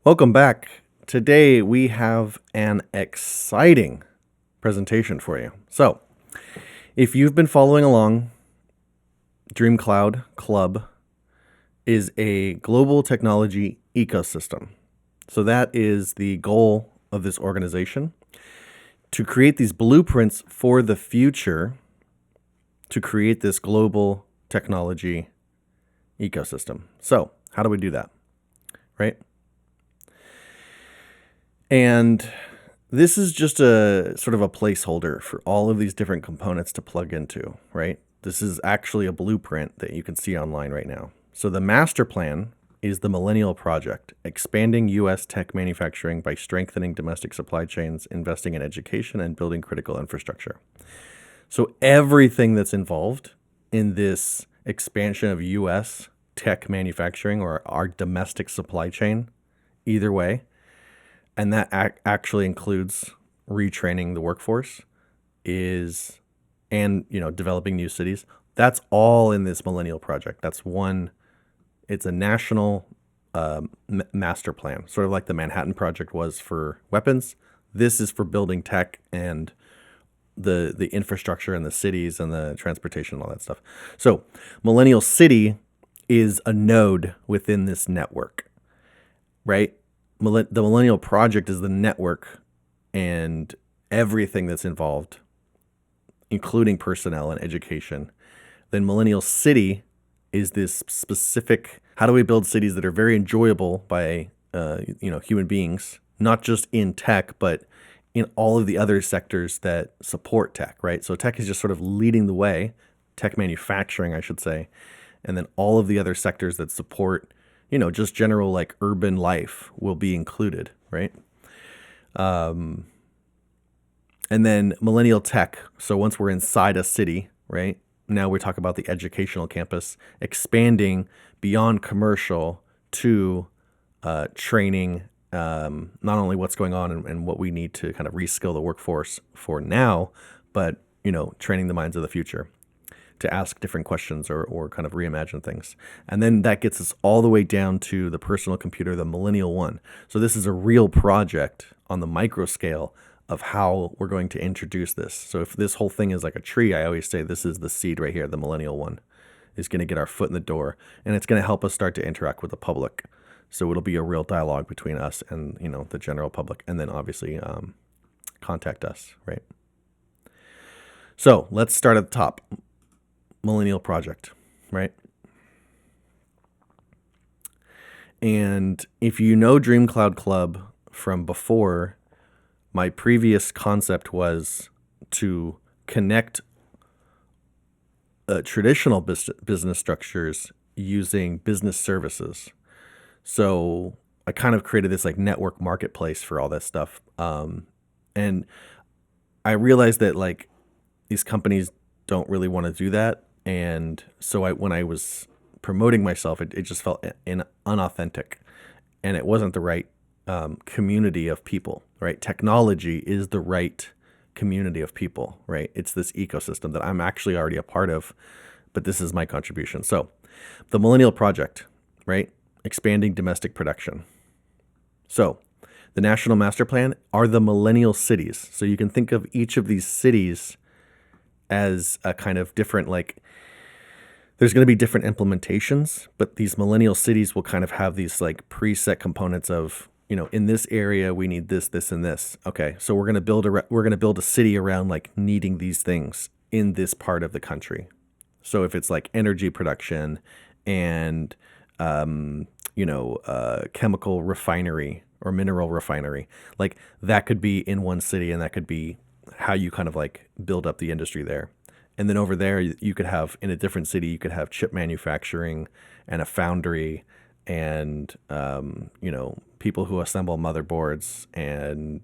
Welcome back. Today we have an exciting presentation for you. So, if you've been following along, DreamCloud Club is a global technology ecosystem. So, that is the goal of this organization to create these blueprints for the future to create this global technology ecosystem. So, how do we do that? Right? And this is just a sort of a placeholder for all of these different components to plug into, right? This is actually a blueprint that you can see online right now. So the master plan is the Millennial Project, expanding U.S. tech manufacturing by strengthening domestic supply chains, investing in education, and building critical infrastructure. So everything that's involved in this expansion of U.S. tech manufacturing or our domestic supply chain, either way, and that actually includes retraining the workforce is and developing new cities. That's all in this Millennial Project. That's one. It's a national master plan, sort of like the Manhattan Project was for weapons. This is for building tech and the infrastructure and the cities and the transportation and all that stuff. So Millennial City is a node within this network, right? The Millennial Project is the network and everything that's involved, including personnel and education. Then Millennial City is this specific, how do we build cities that are very enjoyable by human beings, not just in tech, but in all of the other sectors that support tech, right? So tech is just sort of leading the way, tech manufacturing, I should say, and then all of the other sectors that support just general like urban life will be included, right? And then millennial tech. So once we're inside a city, right? Now we talk about the educational campus expanding beyond commercial to training, not only what's going on and what we need to kind of reskill the workforce for now, but training the minds of the future to ask different questions or kind of reimagine things. And then that gets us all the way down to the personal computer, the Millennial One. So this is a real project on the micro scale of how we're going to introduce this. So if this whole thing is like a tree, I always say this is the seed right here, the Millennial One is going to get our foot in the door, and it's going to help us start to interact with the public. So it'll be a real dialogue between us and the general public, and then obviously contact us, right? So let's start at the top. Millennial Project, right? And if you know DreamCloud Club from before, my previous concept was to connect traditional business structures using business services. So I kind of created this like network marketplace for all this stuff. And I realized that like these companies don't really want to do that. And so when I was promoting myself, it just felt unauthentic, and it wasn't the right community of people, right? Technology is the right community of people, right? It's this ecosystem that I'm actually already a part of, but this is my contribution. So the Millennial Project, right? Expanding domestic production. So the National Master Plan are the millennial cities. So you can think of each of these cities as a kind of different, like, there's going to be different implementations, but these millennial cities will kind of have these like preset components of, in this area we need this, this, and this. Okay, so we're going to build a city around like needing these things in this part of the country. So if it's like energy production and chemical refinery or mineral refinery, like that could be in one city, and that could be how you kind of like build up the industry there. And then over there, you could have, in a different city, you could have chip manufacturing and a foundry and, people who assemble motherboards and,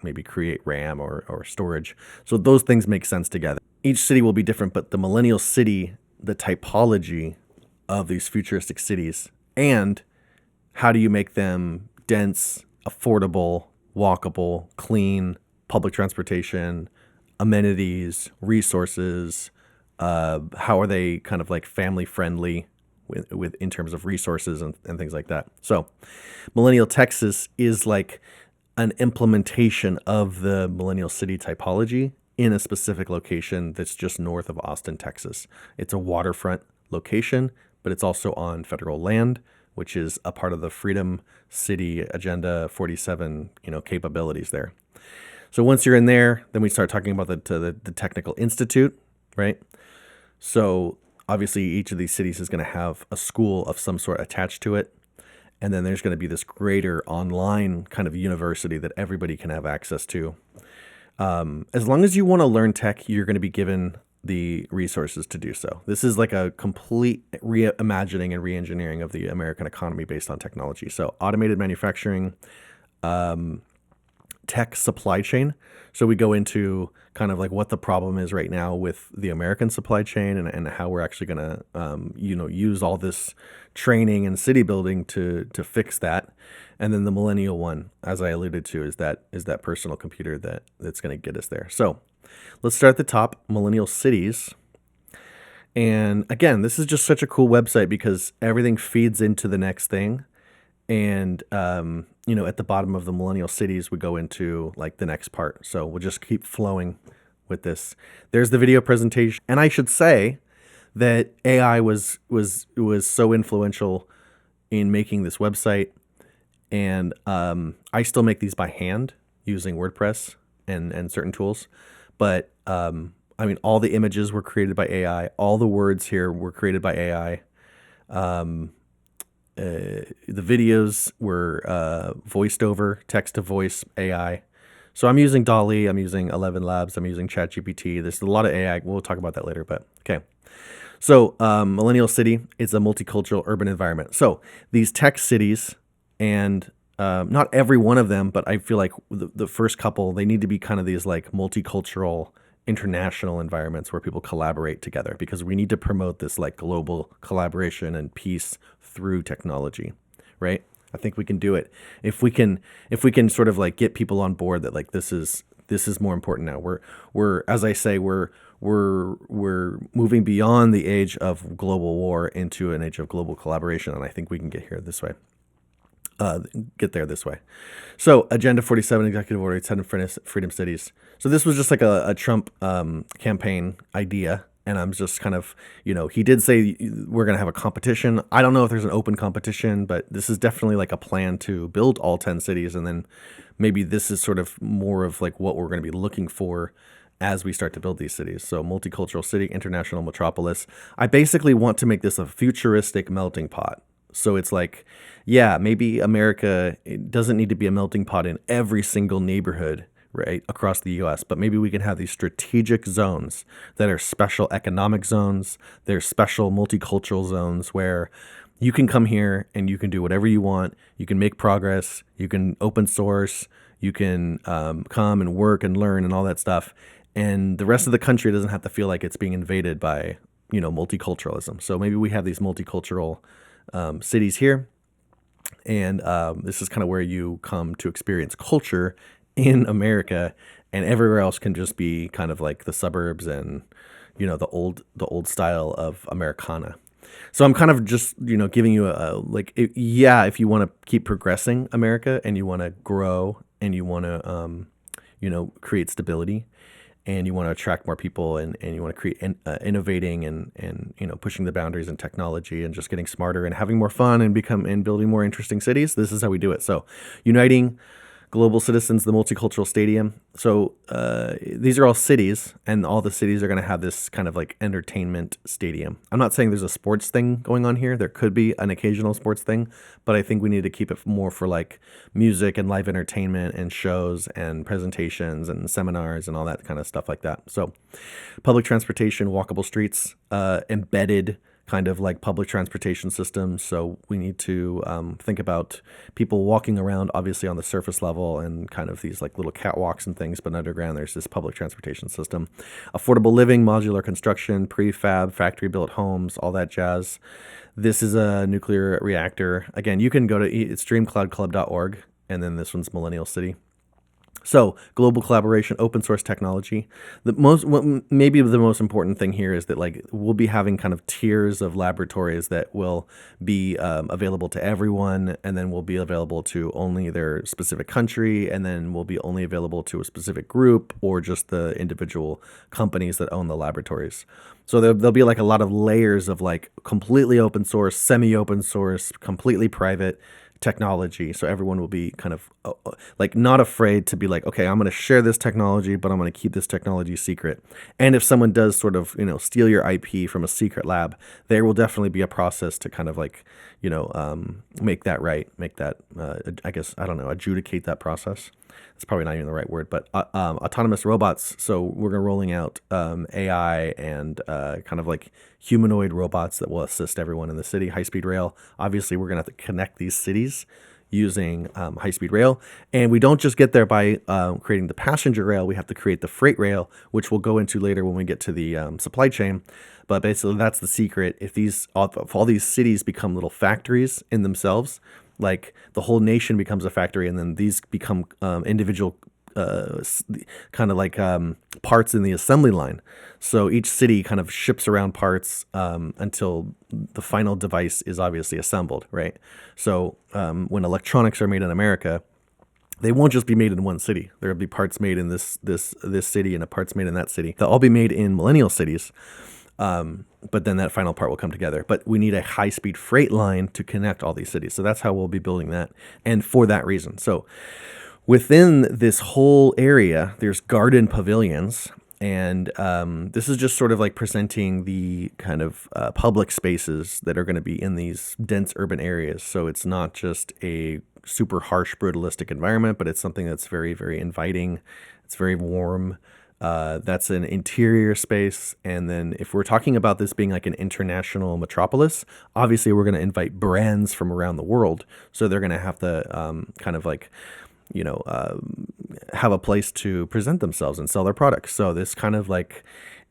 maybe create RAM or storage. So those things make sense together. Each city will be different, but the millennial city, the typology of these futuristic cities, and how do you make them dense, affordable, walkable, clean, public transportation, amenities, resources, how are they kind of like family friendly, with in terms of resources and things like that. So Millennial Texas is like an implementation of the Millennial City typology in a specific location that's just north of Austin, Texas. It's a waterfront location, but it's also on federal land, which is a part of the Freedom City Agenda 47, capabilities there. So once you're in there, then we start talking about the Technical Institute, right? So obviously each of these cities is going to have a school of some sort attached to it. And then there's going to be this greater online kind of university that everybody can have access to. As long as you want to learn tech, you're going to be given the resources to do so. This is like a complete reimagining and reengineering of the American economy based on technology. So automated manufacturing, tech supply chain. So we go into kind of like what the problem is right now with the American supply chain and how we're actually going to, use all this training and city building to fix that. And then the millennial one, as I alluded to, is that personal computer that's going to get us there. So let's start at the top, Millennial Cities. And again, this is just such a cool website because everything feeds into the next thing. And, at the bottom of the Millennial Cities, we go into like the next part. So we'll just keep flowing with this. There's the video presentation. And I should say that AI was so influential in making this website. And I still make these by hand using WordPress and certain tools. But all the images were created by AI. All the words here were created by AI. The videos were voiced over, text to voice AI. So I'm using DALL-E, I'm using 11 Labs, I'm using ChatGPT. There's a lot of AI. We'll talk about that later, but okay. So Millennial City is a multicultural urban environment. So these tech cities, and not every one of them, but I feel like the first couple, they need to be kind of these like multicultural international environments where people collaborate together, because we need to promote this like global collaboration and peace through technology, right? I think we can do it if we can sort of like get people on board that like this is more important now. We're as I say, we're moving beyond the age of global war into an age of global collaboration, and I think we can get there this way. So Agenda 47 Executive Order 10 Freedom Cities. So this was just like a Trump campaign idea. And I'm just kind of, he did say we're going to have a competition. I don't know if there's an open competition, but this is definitely like a plan to build all 10 cities. And then maybe this is sort of more of like what we're going to be looking for as we start to build these cities. So multicultural city, international metropolis. I basically want to make this a futuristic melting pot. So it's like, yeah, maybe America, it doesn't need to be a melting pot in every single neighborhood, right, across the U.S., but maybe we can have these strategic zones that are special economic zones. They're special multicultural zones where you can come here and you can do whatever you want. You can make progress. You can open source. You can come and work and learn and all that stuff. And the rest of the country doesn't have to feel like it's being invaded by, multiculturalism. So maybe we have these multicultural cities here. And this is kind of where you come to experience culture in America, and everywhere else can just be kind of like the suburbs and, the old style of Americana. So I'm kind of just, giving you if you want to keep progressing America and you want to grow and you want to, create stability and you want to attract more people and you want to create innovating and pushing the boundaries in technology and just getting smarter and having more fun and building more interesting cities. This is how we do it. So uniting global citizens, the multicultural stadium. So these are all cities, and all the cities are going to have this kind of like entertainment stadium. I'm not saying there's a sports thing going on here. There could be an occasional sports thing, but I think we need to keep it more for like music and live entertainment and shows and presentations and seminars and all that kind of stuff like that. So public transportation, walkable streets, embedded kind of like public transportation systems. So we need to think about people walking around, obviously on the surface level and kind of these like little catwalks and things, but underground there's this public transportation system. Affordable living, modular construction, prefab, factory built homes, all that jazz. This is a nuclear reactor. Again, you can go to it's dreamcloudclub.org, and then this one's Millennial City. So, global collaboration, open source technology. Maybe the most important thing here is that like we'll be having kind of tiers of laboratories that will be available to everyone, and then will be available to only their specific country, and then will be only available to a specific group or just the individual companies that own the laboratories. So there'll be like a lot of layers of like completely open source, semi open source, completely private technology, so everyone will be kind of like not afraid to be like, okay, I'm going to share this technology, but I'm going to keep this technology secret. And if someone does sort of steal your IP from a secret lab, there will definitely be a process to kind of like make that right, make that I guess, I don't know, adjudicate that process. It's probably not even the right word, but autonomous robots. So we're rolling out AI and kind of like humanoid robots that will assist everyone in the city. High speed rail. Obviously, we're going to have to connect these cities using high speed rail. And we don't just get there by creating the passenger rail, we have to create the freight rail, which we'll go into later when we get to the supply chain. But basically, that's the secret. If all these cities become little factories in themselves, like the whole nation becomes a factory, and then these become individual kind of like parts in the assembly line. So each city kind of ships around parts until the final device is obviously assembled, right? So when electronics are made in America, they won't just be made in one city. There'll be parts made in this city and parts made in that city. They'll all be made in millennial cities. But then that final part will come together. But we need a high-speed freight line to connect all these cities. So that's how we'll be building that. And for that reason. So within this whole area, there's garden pavilions. And this is just sort of like presenting the kind of public spaces that are going to be in these dense urban areas. So it's not just a super harsh, brutalistic environment, but it's something that's very, very inviting. It's very warm. That's an interior space. And then if we're talking about this being like an international metropolis, obviously we're going to invite brands from around the world. So they're going to have to kind of like, have a place to present themselves and sell their products. So this kind of like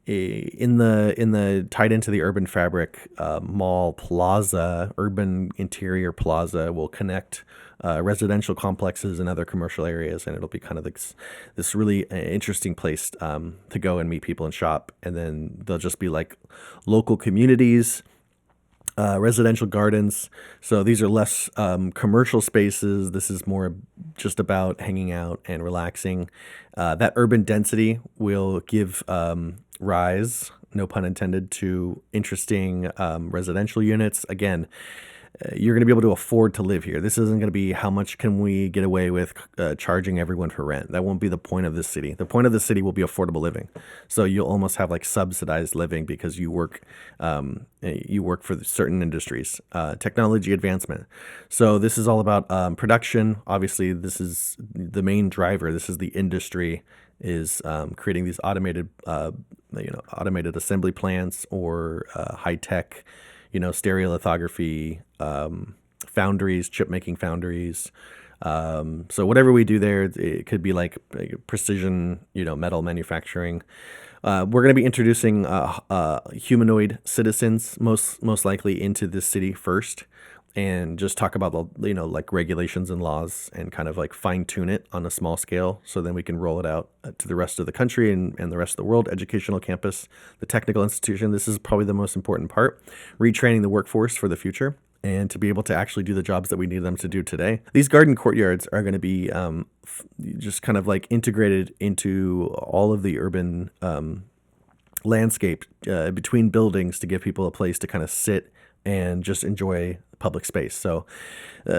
in the tied into the urban fabric mall plaza, urban interior plaza will connect residential complexes and other commercial areas, and it'll be kind of this really interesting place to go and meet people and shop. And then they'll just be like local communities, residential gardens. So these are less commercial spaces. This is more just about hanging out and relaxing. That urban density will give rise, no pun intended, to interesting residential units. Again, you're going to be able to afford to live here. This isn't going to be how much can we get away with charging everyone for rent. That won't be the point of this city. The point of the city will be affordable living. So you'll almost have like subsidized living because you work for certain industries. Technology advancement. So this is all about production. Obviously, this is the main driver. This is the industry is creating these automated assembly plants or high tech, stereolithography foundries, chip making foundries. So whatever we do there, it could be like precision, metal manufacturing. We're going to be introducing humanoid citizens most likely into this city first, and just talk about the like regulations and laws and kind of like fine tune it on a small scale, so then we can roll it out to the rest of the country and the rest of the world. Educational campus, the technical institution. This is probably the most important part, retraining the workforce for the future and to be able to actually do the jobs that we need them to do today. These garden courtyards are going to be just kind of like integrated into all of the urban landscape between buildings to give people a place to kind of sit and just enjoy public space. So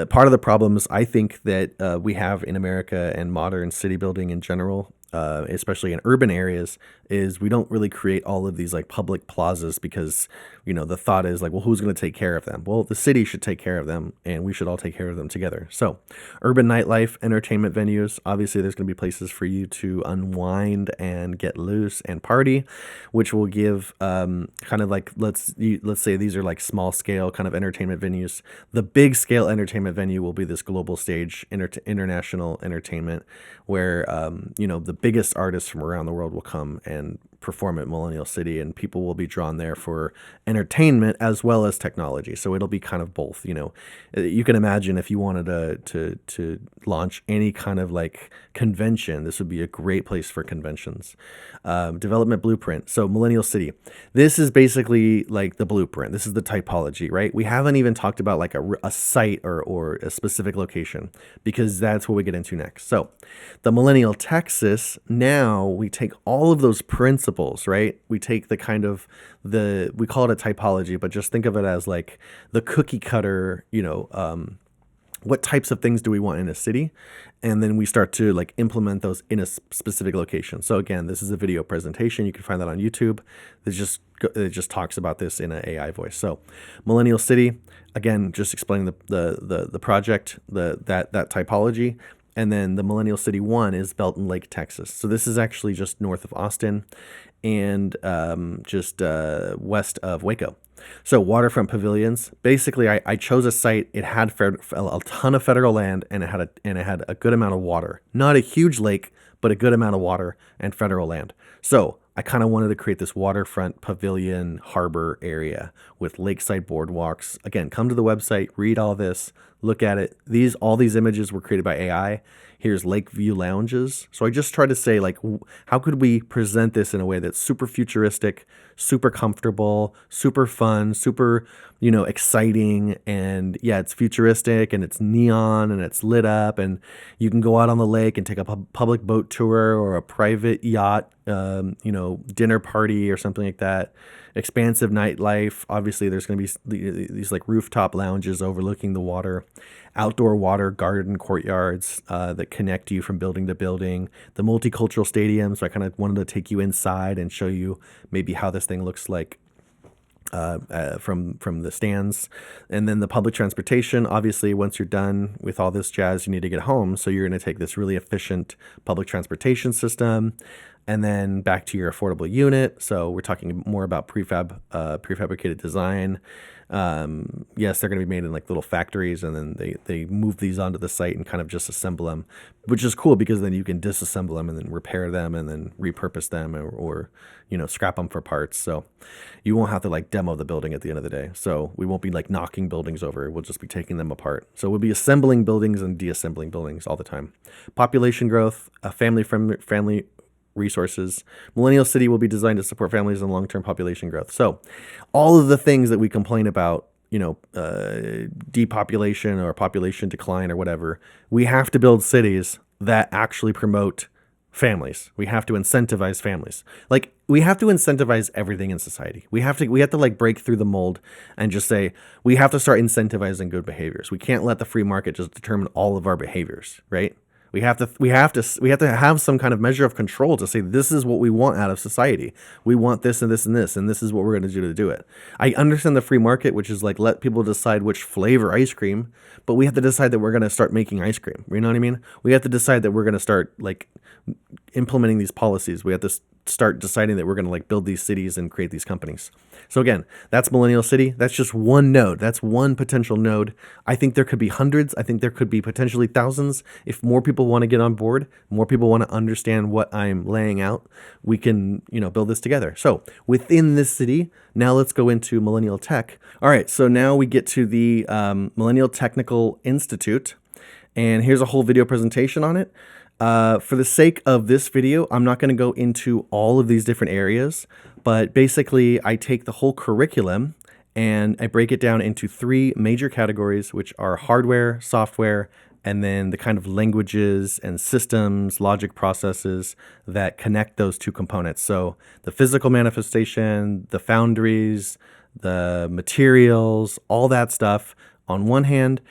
part of the problems I think that we have in America and modern city building in general, especially in urban areas, is we don't really create all of these like public plazas because, the thought is like, well, who's going to take care of them? Well, the city should take care of them and we should all take care of them together. So urban nightlife, entertainment venues, obviously there's going to be places for you to unwind and get loose and party, which will give kind of like, let's say these are like small scale kind of entertainment venues. The big scale entertainment venue will be this global stage, international entertainment, where the biggest artists from around the world will come and perform at Millennial City, and people will be drawn there for entertainment as well as technology. So it'll be kind of both. You can imagine if you wanted to launch any kind of like convention, this would be a great place for conventions. Development blueprint. So Millennial City, this is basically like the blueprint. This is the typology, right? We haven't even talked about like a site or a specific location, because that's what we get into next. So the Millennial Texas, now we take all of those principles, right? We take the kind of we call it a typology, but just think of it as like the cookie cutter, what types of things do we want in a city? And then we start to like implement those in a specific location. So again, this is a video presentation. You can find that on YouTube. It just talks about this in an AI voice. So Millennial City, again, just explaining the project, that typology. And then the Millennial City 1 is Belton Lake, Texas. So this is actually just north of Austin and just west of Waco. So waterfront pavilions. Basically, I chose a site. It had a ton of federal land, and it had a good amount of water. Not a huge lake, but a good amount of water and federal land. So I kind of wanted to create this waterfront pavilion harbor area with lakeside boardwalks. Again, come to the website, read all this, look at it. All these images were created by AI. Here's Lakeview lounges. So I just try to say, like, how could we present this in a way that's super futuristic, super comfortable, super fun, super, exciting. And yeah, it's futuristic and it's neon and it's lit up, and you can go out on the lake and take a public boat tour or a private yacht, dinner party or something like that. Expansive nightlife. Obviously, there's going to be these like rooftop lounges overlooking the water, outdoor water garden courtyards that connect you from building to building, the multicultural stadium. So I kind of wanted to take you inside and show you maybe how this thing looks like from the stands. And then the public transportation. Obviously, once you're done with all this jazz, you need to get home. So you're going to take this really efficient public transportation system and then back to your affordable unit. So we're talking more about prefabricated design. Yes, they're going to be made in like little factories, and then they move these onto the site and kind of just assemble them, which is cool because then you can disassemble them and then repair them and then repurpose them or scrap them for parts. So you won't have to like demo the building at the end of the day. So we won't be like knocking buildings over. We'll just be taking them apart. So we'll be assembling buildings and deassembling buildings all the time. Population growth, family resources. Millennial City will be designed to support families and long-term population growth. So all of the things that we complain about, depopulation or population decline or whatever, we have to build cities that actually promote families. We have to incentivize families. Like, we have to incentivize everything in society. We have to like break through the mold and just say we have to start incentivizing good behaviors. We can't let the free market just determine all of our behaviors, right? We have to have some kind of measure of control to say this is what we want out of society. We want this and this and this, and this is what we're going to do it. I understand the free market, which is like let people decide which flavor ice cream, but we have to decide that we're going to start making ice cream. You know what I mean? We have to decide that we're going to start like implementing these policies. We have to start deciding that we're going to like build these cities and create these companies. So again, that's Millennial City. That's just one node. That's one potential node. I think there could be hundreds. I think there could be potentially thousands. If more people want to get on board, more people want to understand what I'm laying out, we can, build this together. So within this city, now let's go into Millennial Tech. All right. So now we get to the Millennial Technical Institute, and here's a whole video presentation on it. For the sake of this video, I'm not going to go into all of these different areas, but basically I take the whole curriculum and I break it down into 3 major categories, which are hardware, software, and then the kind of languages and systems, logic processes that connect those 2 components. So the physical manifestation, the foundries, the materials, all that stuff on one hand,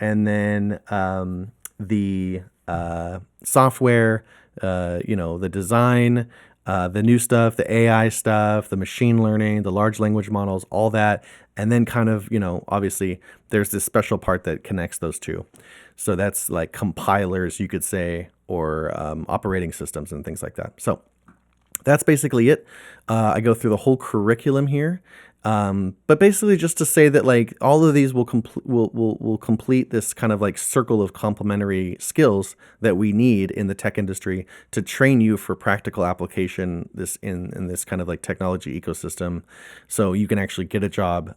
and then the software, the design, the new stuff, the AI stuff, the machine learning, the large language models, all that. And then kind of, obviously there's this special part that connects those 2. So that's like compilers, you could say, or operating systems and things like that. So that's basically it. I go through the whole curriculum here. But basically, just to say that like all of these will complete this kind of like circle of complementary skills that we need in the tech industry to train you for practical application this in this kind of like technology ecosystem, so you can actually get a job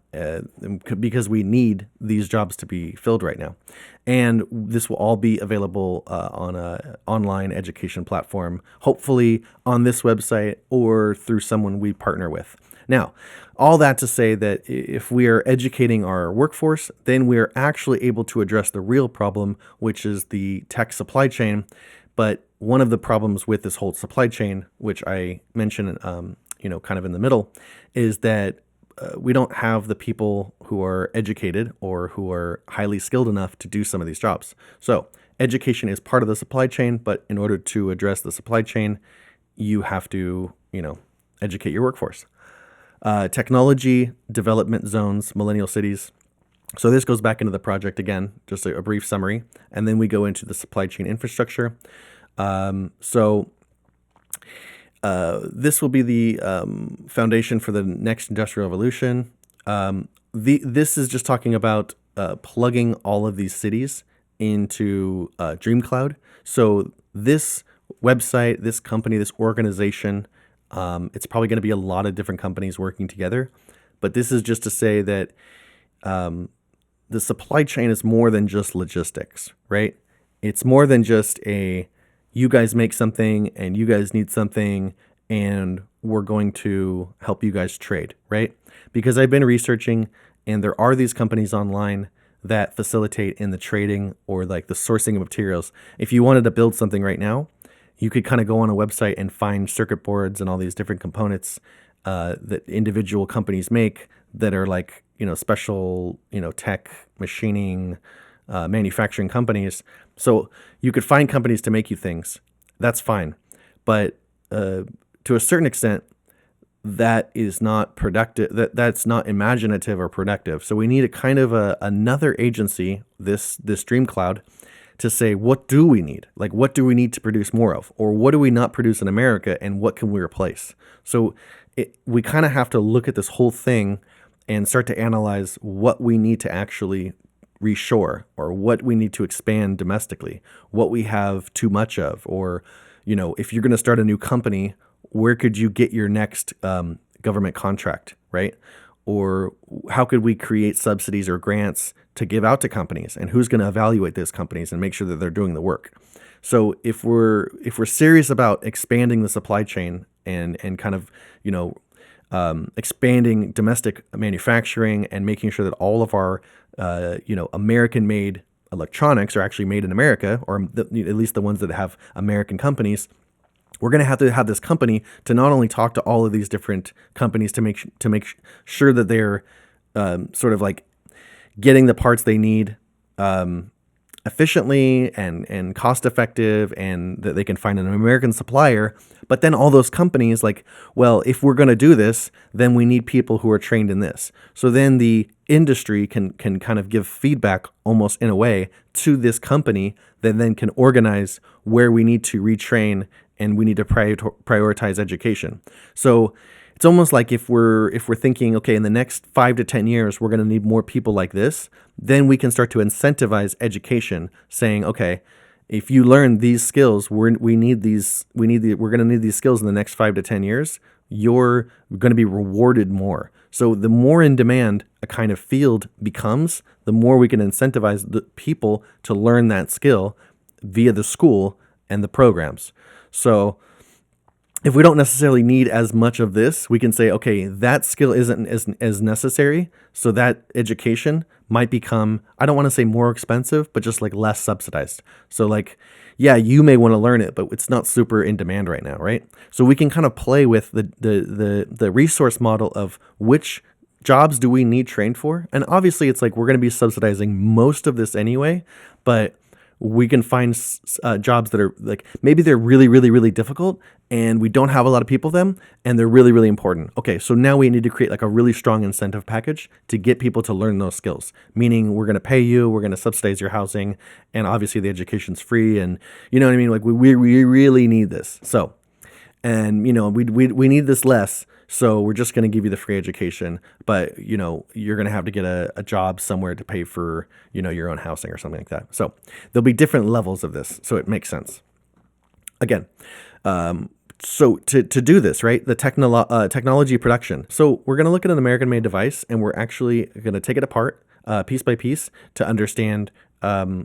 because we need these jobs to be filled right now. And this will all be available on a online education platform, hopefully on this website or through someone we partner with. Now, all that to say that if we are educating our workforce, then we are actually able to address the real problem, which is the tech supply chain. But one of the problems with this whole supply chain, which I mentioned, kind of in the middle, is that we don't have the people who are educated or who are highly skilled enough to do some of these jobs. So education is part of the supply chain, but in order to address the supply chain, you have to, educate your workforce. Technology development zones, millennial cities. So this goes back into the project again, just a brief summary, and then we go into the supply chain infrastructure. This will be the foundation for the next industrial revolution. This is just talking about plugging all of these cities into DreamCloud. So this website, this company, this organization, it's probably going to be a lot of different companies working together. But this is just to say that the supply chain is more than just logistics, right? It's more than just you guys make something and you guys need something and we're going to help you guys trade, right? Because I've been researching and there are these companies online that facilitate in the trading or like the sourcing of materials. If you wanted to build something right now, you could kind of go on a website and find circuit boards and all these different components that individual companies make that are like, special, tech machining, manufacturing companies. So you could find companies to make you things. That's fine. But to a certain extent, that is not productive. That's not imaginative or productive. So we need a kind of another agency, this DreamCloud, to say, what do we need? Like, what do we need to produce more of? Or what do we not produce in America and what can we replace? So we kind of have to look at this whole thing and start to analyze what we need to actually reshore or what we need to expand domestically, what we have too much of, or, if you're going to start a new company, where could you get your next government contract, right? Or how could we create subsidies or grants to give out to companies, and who's going to evaluate those companies and make sure that they're doing the work? So if we're serious about expanding the supply chain and kind of expanding domestic manufacturing and making sure that all of our American-made electronics are actually made in America, or at least the ones that have American companies, we're going to have this company to not only talk to all of these different companies to make sure that they're sort of like getting the parts they need efficiently and cost effective, and that they can find an American supplier. But then all those companies like, well, if we're going to do this, then we need people who are trained in this. So then the industry can kind of give feedback almost in a way to this company that then can organize where we need to retrain and we need to prioritize education. So it's almost like if we're thinking, okay, in the next 5 to 10 years, we're going to need more people like this, then we can start to incentivize education, saying, okay, if you learn these skills, we're going to need these skills in the next 5 to 10 years. You're going to be rewarded more. So the more in demand a kind of field becomes, the more we can incentivize the people to learn that skill via the school and the programs. So if we don't necessarily need as much of this, we can say, okay, that skill isn't as necessary. So that education might become, I don't want to say more expensive, but just like less subsidized. So like, yeah, you may want to learn it, but it's not super in demand right now, right? So we can kind of play with the resource model of which jobs do we need trained for. And obviously it's like we're going to be subsidizing most of this anyway, but we can find jobs that are like, maybe they're really, really, really difficult and we don't have a lot of people them and they're really, really important. Okay, so now we need to create like a really strong incentive package to get people to learn those skills, meaning we're going to pay you, we're going to subsidize your housing, and obviously the education's free, and you know what I mean? Like we really need this. So, and we need this less So we're just going to give you the free education, but you're going to have to get a job somewhere to pay for, your own housing or something like that. So there'll be different levels of this. So it makes sense. Again, so to do this, right, the technology production. So we're going to look at an American-made device, and we're actually going to take it apart piece by piece to understand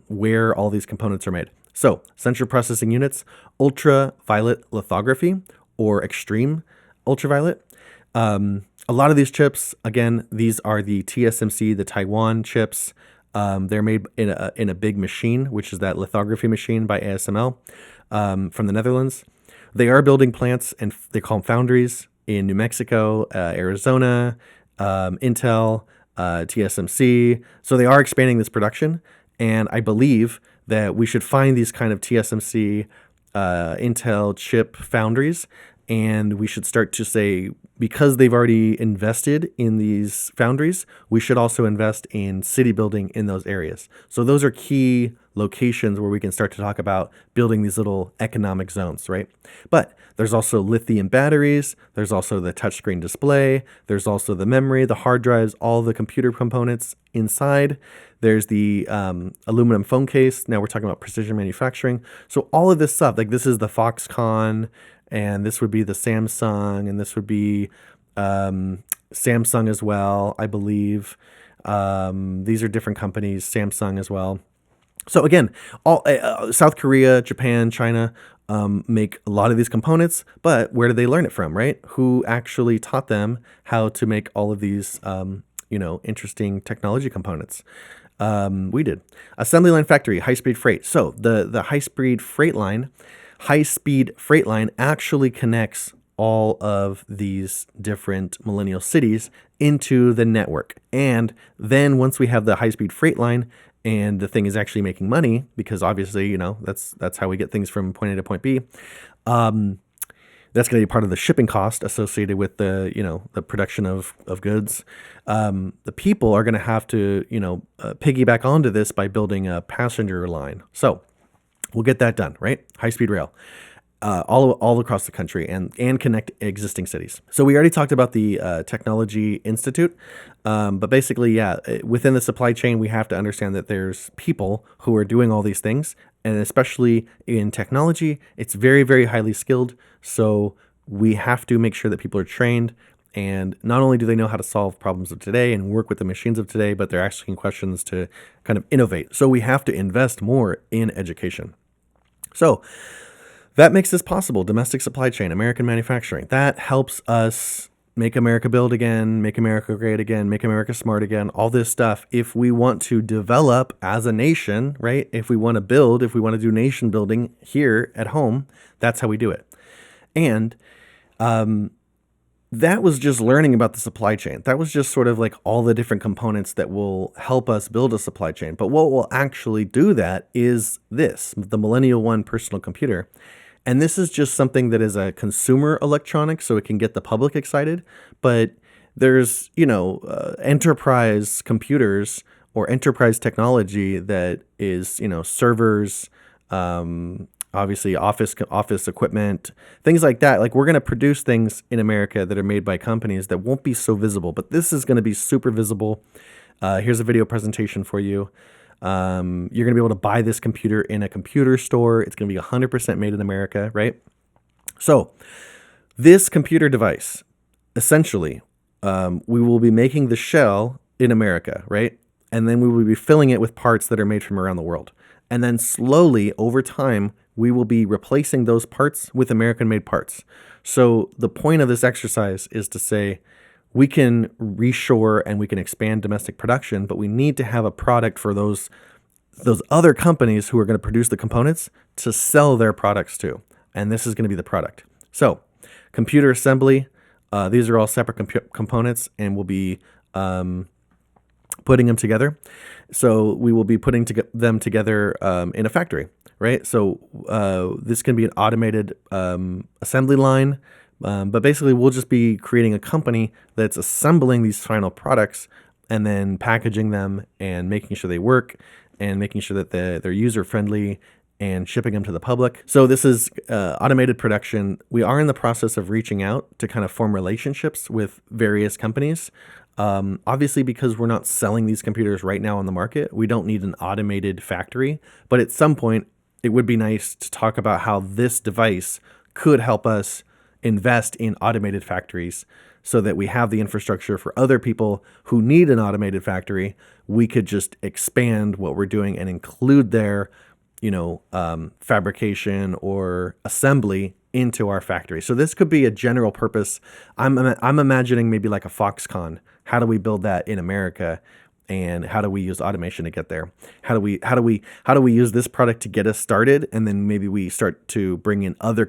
where all these components are made. So central processing units, ultraviolet lithography, or extreme ultraviolet. A lot of these chips, again, these are the TSMC, the Taiwan chips. They're made in a big machine, which is that lithography machine by ASML from the Netherlands. They are building plants, and they call them foundries, in New Mexico, Arizona, Intel, TSMC. So they are expanding this production, and I believe that we should find these kind of TSMC, Intel chip foundries, and we should start to say, because they've already invested in these foundries, we should also invest in city building in those areas. So those are key locations where we can start to talk about building these little economic zones, right? But there's also lithium batteries. There's also the touchscreen display. There's also the memory, the hard drives, all the computer components inside. There's the aluminum phone case. Now we're talking about precision manufacturing. So all of this stuff, like this is the Foxconn, and this would be the Samsung, and this would be Samsung as well, I believe. These are different companies, Samsung as well. So again, all South Korea, Japan, China make a lot of these components, but where did they learn it from, right? Who actually taught them how to make all of these, interesting technology components? We did. Assembly line factory, high-speed freight. So the high-speed freight line actually connects all of these different millennial cities into the network. And then once we have the high-speed freight line and the thing is actually making money, because obviously, that's how we get things from point A to point B, that's going to be part of the shipping cost associated with the production of goods. The people are going to have to, piggyback onto this by building a passenger line. So we'll get that done, right? High-speed rail, all across the country and connect existing cities. So we already talked about the Technology Institute, but basically, within the supply chain, we have to understand that there's people who are doing all these things, and especially in technology, it's very, very highly skilled. So we have to make sure that people are trained, and not only do they know how to solve problems of today and work with the machines of today, but they're asking questions to kind of innovate. So we have to invest more in education. So that makes this possible. Domestic supply chain, American manufacturing. That helps us make America build again, make America great again, make America smart again, all this stuff. If we want to develop as a nation, right? If we want to build, if we want to do nation building here at home, that's how we do it. And that was just learning about the supply chain. That was just sort of like all the different components that will help us build a supply chain. But what will actually do that is this, the Millennial One personal computer. And this is just something that is a consumer electronic, so it can get the public excited. But there's, enterprise computers or enterprise technology that is, servers, obviously office equipment, things like that. Like, we're going to produce things in America that are made by companies that won't be so visible, but this is going to be super visible. Here's a video presentation for you. You're going to be able to buy this computer in a computer store. It's going to be 100% made in America, right? So this computer device, essentially, we will be making the shell in America, right? And then we will be filling it with parts that are made from around the world. And then slowly, over time, we will be replacing those parts with American-made parts. So the point of this exercise is to say, we can reshore and we can expand domestic production, but we need to have a product for those other companies who are going to produce the components to sell their products to. And this is going to be the product. So computer assembly, these are all separate components, and we'll be putting them together. So we will be putting them together in a factory, right? So this can be an automated assembly line. But basically, we'll just be creating a company that's assembling these final products and then packaging them and making sure they work and making sure that they're user-friendly and shipping them to the public. So this is automated production. We are in the process of reaching out to kind of form relationships with various companies. Obviously, because we're not selling these computers right now on the market, we don't need an automated factory. But at some point, it would be nice to talk about how this device could help us invest in automated factories so that we have the infrastructure for other people who need an automated factory. We could just expand what we're doing and include their, fabrication or assembly into our factory. So this could be a general purpose. I'm imagining maybe like a Foxconn. How do we build that in America? And how do we use automation to get there? How do we use this product to get us started? And then maybe we start to bring in other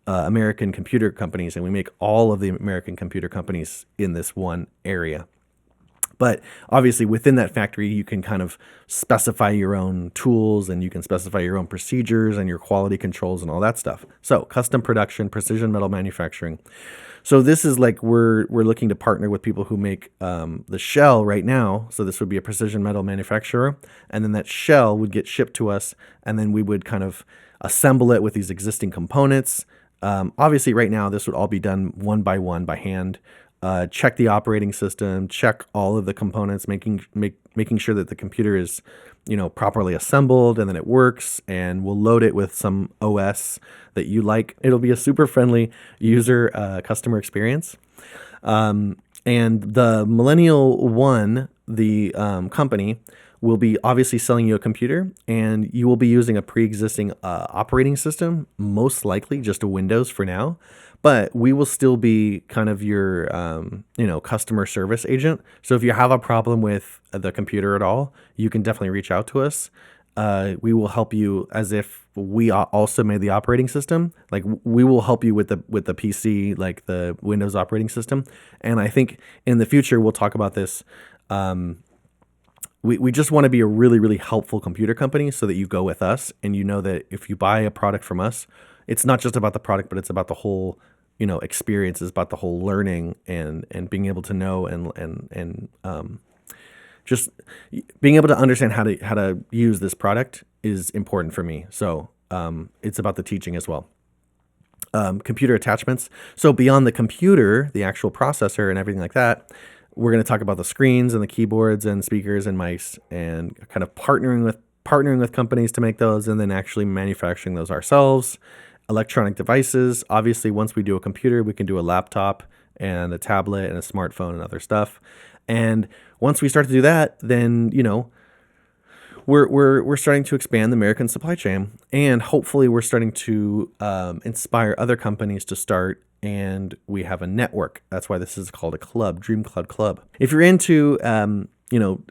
American computer companies, and we make all of the American computer companies in this one area. But obviously within that factory, you can kind of specify your own tools, and you can specify your own procedures and your quality controls and all that stuff. So custom production, precision metal manufacturing. So this is like we're looking to partner with people who make the shell right now. So this would be a precision metal manufacturer, and then that shell would get shipped to us, and then we would kind of assemble it with these existing components. Obviously, right now this would all be done one by hand. Check the operating system, check all of the components, making sure that the computer is, properly assembled and that it works, and we'll load it with some OS that you like. It'll be a super friendly user customer experience. And the Millennial One, the company, will be obviously selling you a computer, and you will be using a pre-existing operating system, most likely just a Windows for now. But we will still be kind of your, customer service agent. So if you have a problem with the computer at all, you can definitely reach out to us. We will help you as if we also made the operating system. Like we will help you with the PC, like the Windows operating system. And I think in the future we'll talk about this. We just want to be a really, really helpful computer company so that you go with us, and you know that if you buy a product from us, it's not just about the product, but it's about the whole, experience. It's about the whole learning and being able to know and just being able to understand how to use this product is important for me. So it's about the teaching as well. Computer attachments. So beyond the computer, the actual processor and everything like that, we're going to talk about the screens and the keyboards and speakers and mice, and kind of partnering with companies to make those, and then actually manufacturing those ourselves. Electronic devices. Obviously, once we do a computer, we can do a laptop and a tablet and a smartphone and other stuff. And once we start to do that, then we're starting to expand the American supply chain, and hopefully we're starting to inspire other companies to start. And we have a network. That's why this is called a club, Dream Cloud Club. If you're into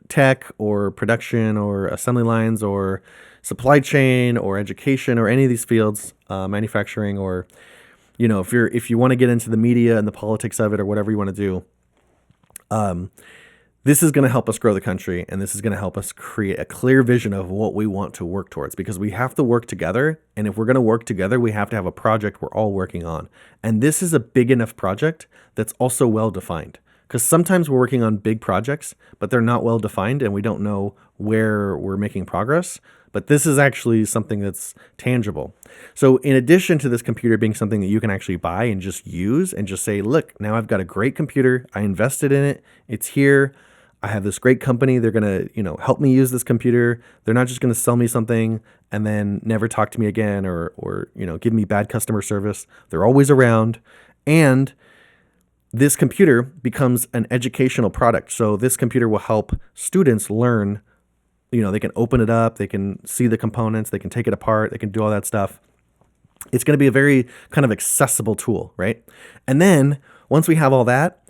tech or production or assembly lines or supply chain or education or any of these fields, manufacturing, or if you want to get into the media and the politics of it or whatever you want to do, this is going to help us grow the country, and this is going to help us create a clear vision of what we want to work towards, because we have to work together. And if we're going to work together, we have to have a project we're all working on. And this is a big enough project that's also well defined, because sometimes we're working on big projects, but they're not well defined and we don't know where we're making progress. But this is actually something that's tangible. So in addition to this computer being something that you can actually buy and just use and just say, look, now I've got a great computer. I invested in it. It's here. I have this great company. They're going to, help me use this computer. They're not just going to sell me something and then never talk to me again or give me bad customer service. They're always around. And this computer becomes an educational product. So this computer will help students learn. They can open it up. They can see the components. They can take it apart. They can do all that stuff. It's going to be a very kind of accessible tool, right? And then once we have all that,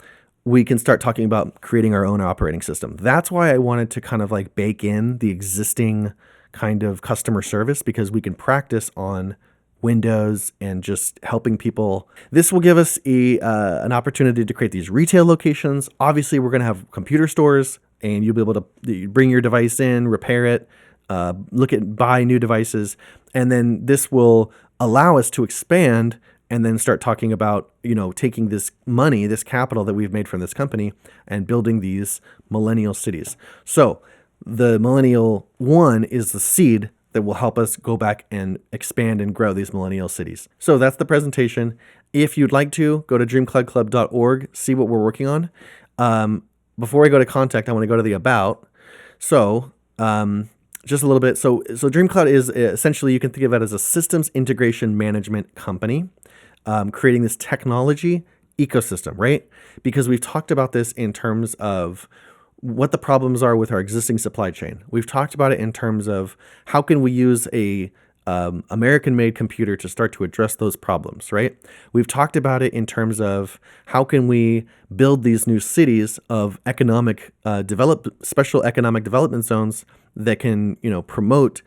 we can start talking about creating our own operating system. That's why I wanted to kind of like bake in the existing kind of customer service, because we can practice on Windows and just helping people. This will give us an opportunity to create these retail locations. Obviously, we're going to have computer stores, and you'll be able to bring your device in, repair it, buy new devices. And then this will allow us to expand and then start talking about, taking this money, this capital that we've made from this company, and building these millennial cities. So the Millennial One is the seed that will help us go back and expand and grow these millennial cities. So that's the presentation. If you'd like to, go to dreamcloudclub.org, see what we're working on. Before I go to contact, I want to go to the about. So just a little bit. So DreamCloud is essentially, you can think of it as a systems integration management company, creating this technology ecosystem, right? Because we've talked about this in terms of what the problems are with our existing supply chain. We've talked about it in terms of how can we use a American-made computer to start to address those problems, right? We've talked about it in terms of how can we build these new cities of special economic development zones that can, promote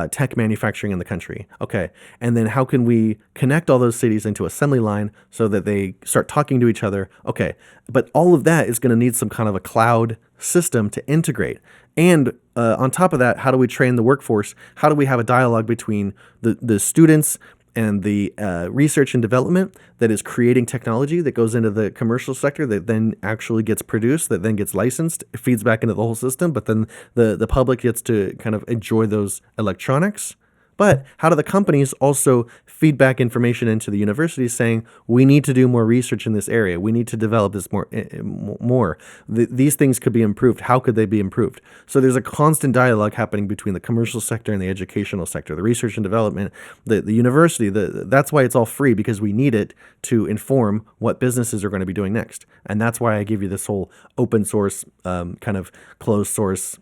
tech manufacturing in the country. Okay, and then how can we connect all those cities into assembly line so that they start talking to each other? Okay, but all of that is going to need some kind of a cloud system to integrate. And on top of that, how do we train the workforce? How do we have a dialogue between the students and the research and development that is creating technology that goes into the commercial sector that then actually gets produced, that then gets licensed, feeds back into the whole system, but then the public gets to kind of enjoy those electronics? But how do the companies also feed back information into the universities saying, we need to do more research in this area. We need to develop this more. These things could be improved. How could they be improved? So there's a constant dialogue happening between the commercial sector and the educational sector, the research and development, the university. That's why it's all free, because we need it to inform what businesses are going to be doing next. And that's why I give you this whole open source, kind of closed source,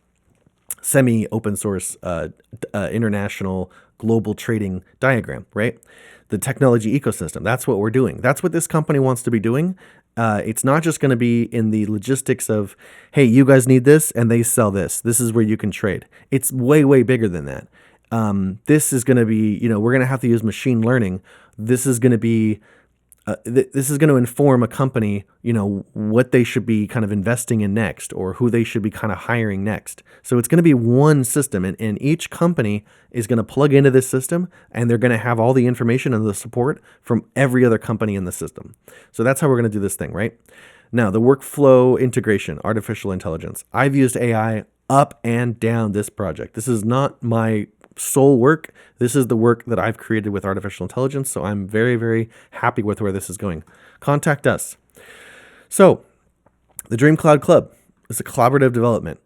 semi-open source, international global trading diagram, right? The technology ecosystem. That's what we're doing. That's what this company wants to be doing. It's not just going to be in the logistics of, hey, you guys need this and they sell this. This is where you can trade. It's way, way bigger than that. This is going to be, we're going to have to use machine learning. This is going to be this is going to inform a company, what they should be kind of investing in next, or who they should be kind of hiring next. So it's going to be one system, and each company is going to plug into this system, and they're going to have all the information and the support from every other company in the system. So that's how we're going to do this thing, right? Now, the workflow integration, artificial intelligence. I've used AI up and down this project. This is not my sole work. This is the work that I've created with artificial intelligence. So I'm very, very happy with where this is going. Contact us. So the DreamCloud Club is a collaborative development.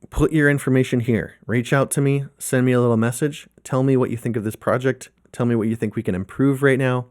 Put your information here. Reach out to me. Send me a little message. Tell me what you think of this project. Tell me what you think we can improve right now.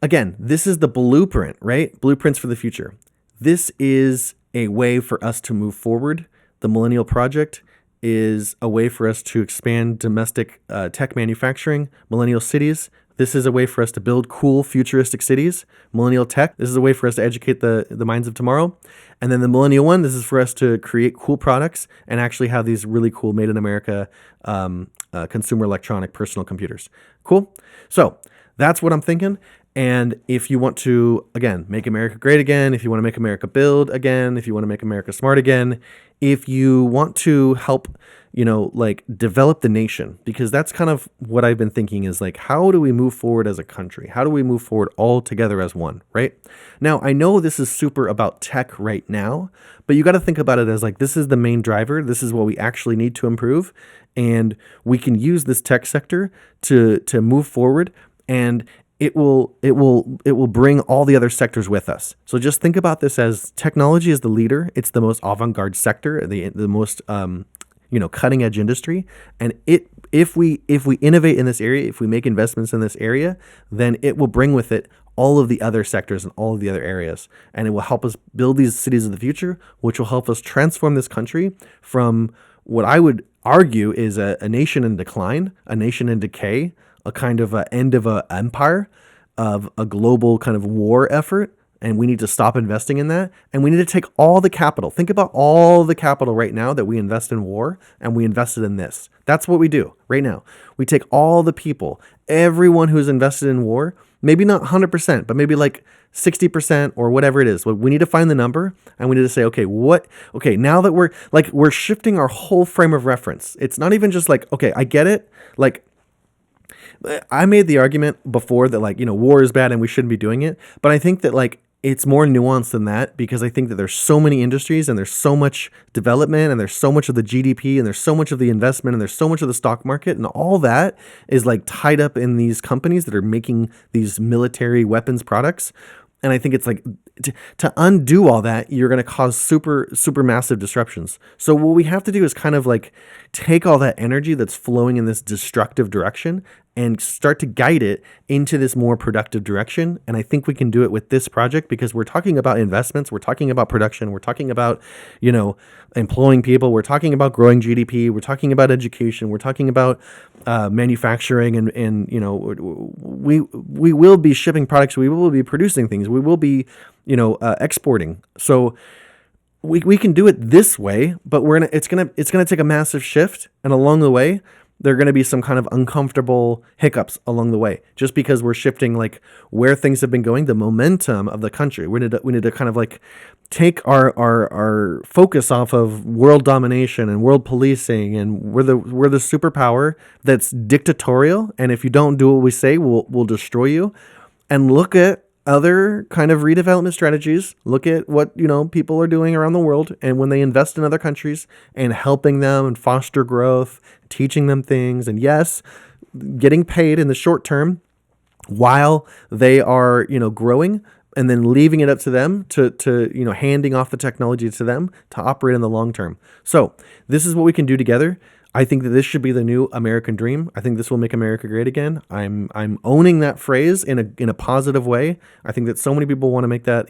Again, this is the blueprint, right? Blueprints for the future. This is a way for us to move forward. The Millennial Project is a way for us to expand domestic tech manufacturing, millennial cities. This is a way for us to build cool futuristic cities. Millennial Tech, this is a way for us to educate the minds of tomorrow. And then the Millennial One, this is for us to create cool products and actually have these really cool made in America consumer electronic personal computers. Cool? So that's what I'm thinking. And if you want to, again, make America great again, if you want to make America build again, if you want to make America smart again, if you want to help, develop the nation, because that's kind of what I've been thinking is like, how do we move forward as a country? How do we move forward all together as one, right? Now, I know this is super about tech right now, but you got to think about it as like, this is the main driver. This is what we actually need to improve. And we can use this tech sector to move forward, and it will bring all the other sectors with us. So just think about this as technology is the leader. It's the most avant-garde sector, the most cutting edge industry. And if we innovate in this area, if we make investments in this area, then it will bring with it all of the other sectors and all of the other areas. And it will help us build these cities of the future, which will help us transform this country from what I would argue is a nation in decline, a nation in decay, a kind of a end of an empire, of a global kind of war effort, and we need to stop investing in that. And we need to take all the capital. Think about all the capital right now that we invest in war, and we invested in this. That's what we do right now. We take all the people, everyone who's invested in war, maybe not 100%, but maybe like 60% or whatever it is. We need to find the number, and we need to say, okay, now that we're shifting our whole frame of reference. It's not even just like, okay, I get it. Like, I made the argument before that war is bad and we shouldn't be doing it. But I think that it's more nuanced than that, because I think that there's so many industries and there's so much development and there's so much of the GDP and there's so much of the investment and there's so much of the stock market, and all that is like tied up in these companies that are making these military weapons products. And I think it's like to undo all that, you're going to cause super massive disruptions. So what we have to do is kind of like take all that energy that's flowing in this destructive direction and start to guide it into this more productive direction. And I think we can do it with this project, because we're talking about investments, we're talking about production, we're talking about, employing people, we're talking about growing GDP, we're talking about education, we're talking about manufacturing, and we will be shipping products, we will be producing things, we will be exporting. So we can do it this way, but it's gonna take a massive shift, and along the way there are going to be some kind of uncomfortable hiccups along the way, just because we're shifting like where things have been going, the momentum of the country. We need to kind of like take our focus off of world domination and world policing, and we're the superpower that's dictatorial, and if you don't do what we say, we'll destroy you. And look at other kind of redevelopment strategies. Look at what people are doing around the world, and when they invest in other countries and helping them and foster growth, teaching them things, and yes, getting paid in the short term while they are growing, and then leaving it up to them to handing off the technology to them to operate in the long term. So this is what we can do together. I think that this should be the new American dream. I think this will make America great again. I'm owning that phrase in a positive way. I think that so many people want to make that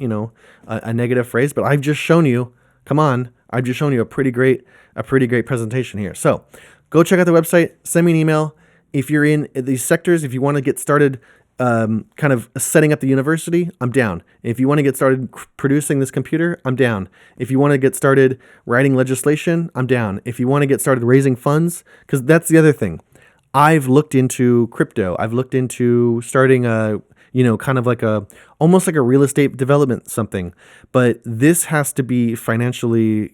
a negative phrase, but I've just shown you. Come on, I've just shown you a pretty great presentation here. So go check out the website. Send me an email if you're in these sectors. If you want to get started, kind of setting up the university, I'm down. If you want to get started producing this computer, I'm down. If you want to get started writing legislation, I'm down. If you want to get started raising funds, because that's the other thing. I've looked into crypto. I've looked into starting a, kind of like almost like a real estate development something. But this has to be financially,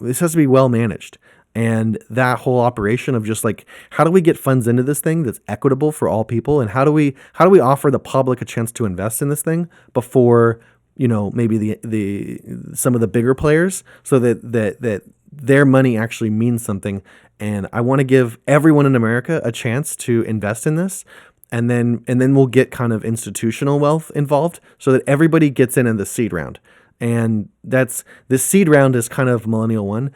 this has to be well managed. And that whole operation of just like, how do we get funds into this thing that's equitable for all people? And how do we offer the public a chance to invest in this thing before, maybe the some of the bigger players, so that their money actually means something. And I want to give everyone in America a chance to invest in this. And then we'll get kind of institutional wealth involved, so that everybody gets in the seed round. And this seed round is kind of Millennial One.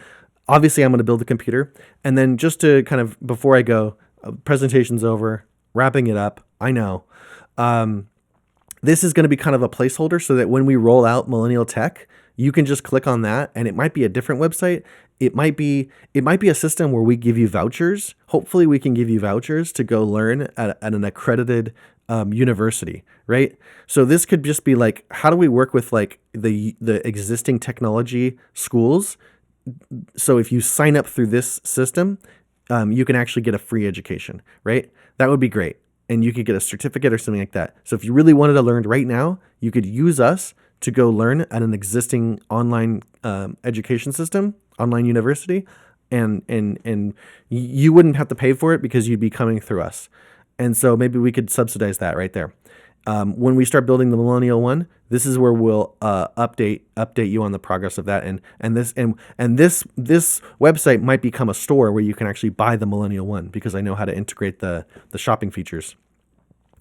Obviously, I'm going to build the computer. And then just to kind of, before I go, presentation's over, wrapping it up, I know. This is going to be kind of a placeholder, so that when we roll out Millennial Tech, you can just click on that, and it might be a different website. It might be a system where we give you vouchers. Hopefully we can give you vouchers to go learn at an accredited university, right? So this could just be like, how do we work with like the existing technology schools? So if you sign up through this system, you can actually get a free education, right? That would be great. And you could get a certificate or something like that. So if you really wanted to learn right now, you could use us to go learn at an existing online education system, online university, and you wouldn't have to pay for it, because you'd be coming through us. And so maybe we could subsidize that right there. When we start building the Millennial One, this is where we'll update you on the progress of that, and this website might become a store where you can actually buy the Millennial One, because I know how to integrate the shopping features.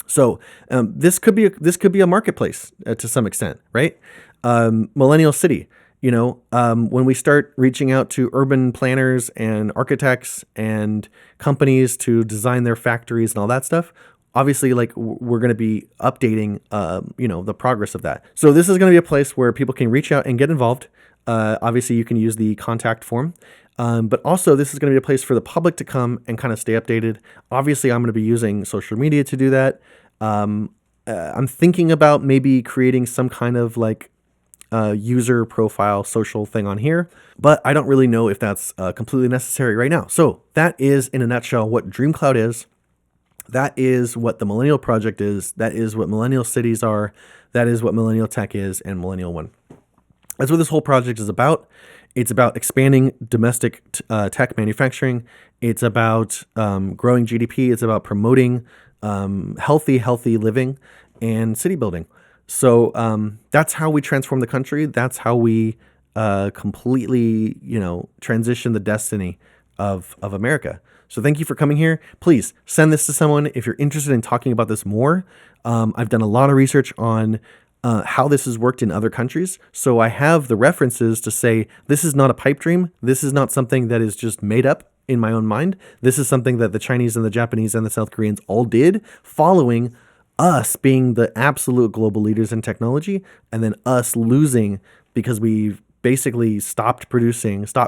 So this could be a marketplace to some extent, right? Millennial City. When we start reaching out to urban planners and architects and companies to design their factories and all that stuff, obviously, like, we're going to be updating, the progress of that. So this is going to be a place where people can reach out and get involved. Obviously, you can use the contact form. But also, this is going to be a place for the public to come and kind of stay updated. Obviously, I'm going to be using social media to do that. I'm thinking about maybe creating some kind of like user profile social thing on here, but I don't really know if that's completely necessary right now. So that is, in a nutshell, what DreamCloud is. That is what the Millennial Project is. That is what Millennial Cities are. That is what Millennial Tech is, and Millennial One. That's what this whole project is about. It's about expanding domestic tech manufacturing. It's about growing GDP. It's about promoting healthy living and city building. So that's how we transform the country. That's how we completely, transition the destiny of America. So thank you for coming here. Please send this to someone if you're interested in talking about this more. I've done a lot of research on how this has worked in other countries. So I have the references to say this is not a pipe dream. This is not something that is just made up in my own mind. This is something that the Chinese and the Japanese and the South Koreans all did following us being the absolute global leaders in technology, and then us losing because we've basically stopped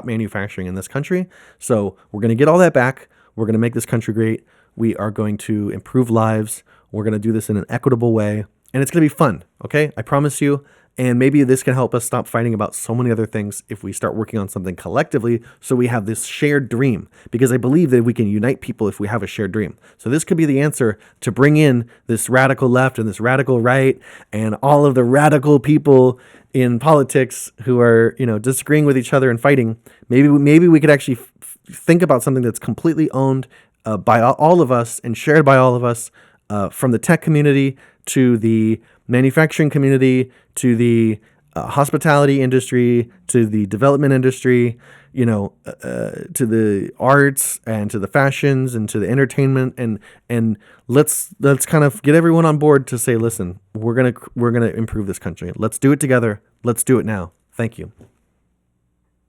manufacturing in this country. So we're going to get all that back. We're going to make this country great. We are going to improve lives. We're going to do this in an equitable way, and it's going to be fun. Okay, I promise you. And maybe this can help us stop fighting about so many other things if we start working on something collectively, so we have this shared dream. Because I believe that we can unite people if we have a shared dream. So this could be the answer to bring in this radical left and this radical right and all of the radical people in politics who are, disagreeing with each other and fighting. Maybe we could actually think about something that's completely owned by all of us and shared by all of us, from the tech community to the manufacturing community to the hospitality industry to the development industry, to the arts and to the fashions and to the entertainment, and let's kind of get everyone on board to say, listen, we're gonna improve this country. Let's do it together. Let's do it now. Thank you.